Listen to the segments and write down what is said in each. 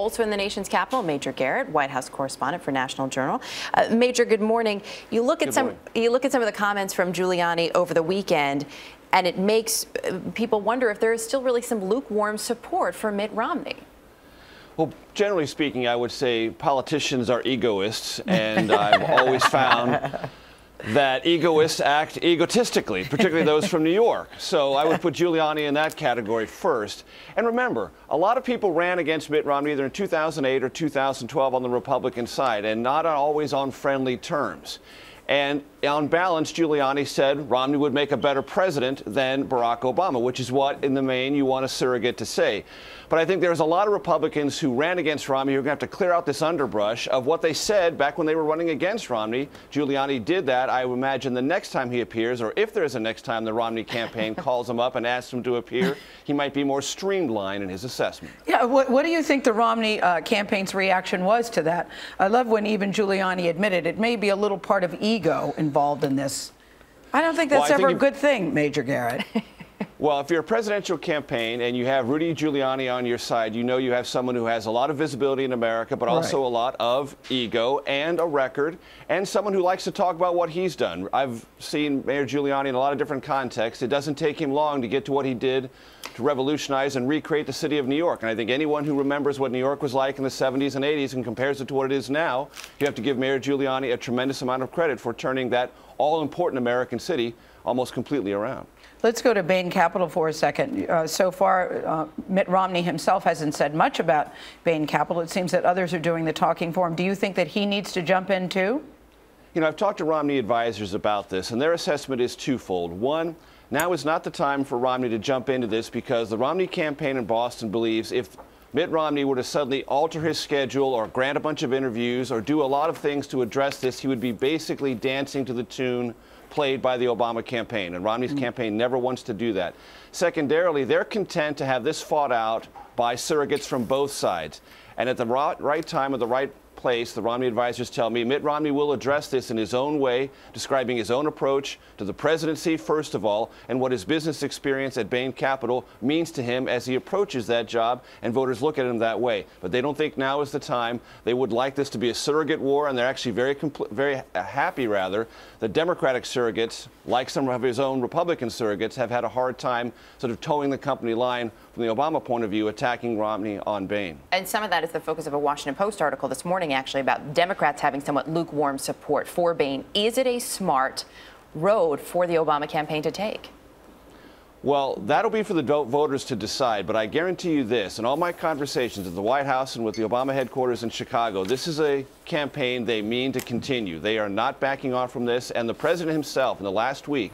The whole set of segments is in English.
Also in the nation's capital, Major Garrett, White House correspondent for National Journal. Major, good morning. You look at some of the comments from Giuliani over the weekend, and it makes people wonder if there is still really some lukewarm support for Mitt Romney. Well, generally speaking, I would say politicians are egoists, and I've always found that egoists act egotistically, particularly those from New York. So I would put Giuliani in that category first. And remember, a lot of people ran against Mitt Romney either in 2008 or 2012 on the Republican side, and not always on friendly terms. And on balance, Giuliani said Romney would make a better president than Barack Obama, which is what, in the main, you want a surrogate to say. But I think there's a lot of Republicans who ran against Romney who are going to have to clear out this underbrush of what they said back when they were running against Romney. Giuliani did that. I would imagine the next time he appears, or if there's a next time the Romney campaign calls him up and asks him to appear, he might be more streamlined in his assessment. Yeah, what do you think the Romney campaign's reaction was to that? I love when even Giuliani admitted it may be a little part of ego involved in this. I don't think that's ever a good thing, Major Garrett. Well, if you're a presidential campaign and you have Rudy Giuliani on your side, you know you have someone who has a lot of visibility in America, but also a lot of ego and a record, and someone who likes to talk about what he's done. I've seen Mayor Giuliani in a lot of different contexts. It doesn't take him long to get to what he did to revolutionize and recreate the city of New York. And I think anyone who remembers what New York was like in the 70s and 80s and compares it to what it is now, you have to give Mayor Giuliani a tremendous amount of credit for turning that all-important American city almost completely around. Let's go to Bain Capital for a second. So far, Mitt Romney himself hasn't said much about Bain Capital. It seems that others are doing the talking for him. Do you think that he needs to jump in too? You know, I've talked to Romney advisors about this, and their assessment is twofold. One, now is not the time for Romney to jump into this because the Romney campaign in Boston believes if Mitt Romney were to suddenly alter his schedule or grant a bunch of interviews or do a lot of things to address this, he would be basically dancing to the tune played by the Obama campaign, and Romney's campaign never wants to do that. Secondarily, they're content to have this fought out by surrogates from both sides. And at the right time or the right place, the Romney advisors tell me Mitt Romney will address this in his own way, describing his own approach to the presidency, first of all, and what his business experience at Bain Capital means to him as he approaches that job, and voters look at him that way. But they don't think now is the time. They would like this to be a surrogate war, and they're actually very happy, rather. The Democratic surrogates, like some of his own Republican surrogates, have had a hard time sort of towing the company line from the Obama point of view, attacking Romney on Bain. And some of that is the focus of a Washington Post article this morning, actually, about Democrats having somewhat lukewarm support for Bain. Is it a smart road for the Obama campaign to take? Well, that'll be for the voters to decide, but I guarantee you this, in all my conversations at the White House and with the Obama headquarters in Chicago, this is a campaign they mean to continue. They are not backing off from this, and the president himself in the last week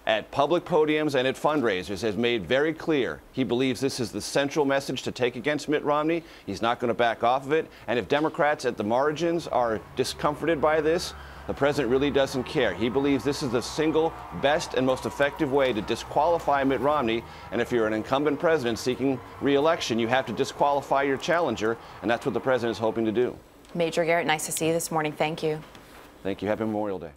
at public podiums and at fundraisers has made very clear he believes this is the central message to take against Mitt Romney. He's not going to back off of it. And if Democrats at the margins are discomforted by this, the president really doesn't care. He believes this is the single best and most effective way to disqualify Mitt Romney. And if you're an incumbent president seeking re-election, you have to disqualify your challenger, and that's what the president is hoping to do. Major Garrett, nice to see you this morning. Thank you. Thank you. Happy Memorial Day.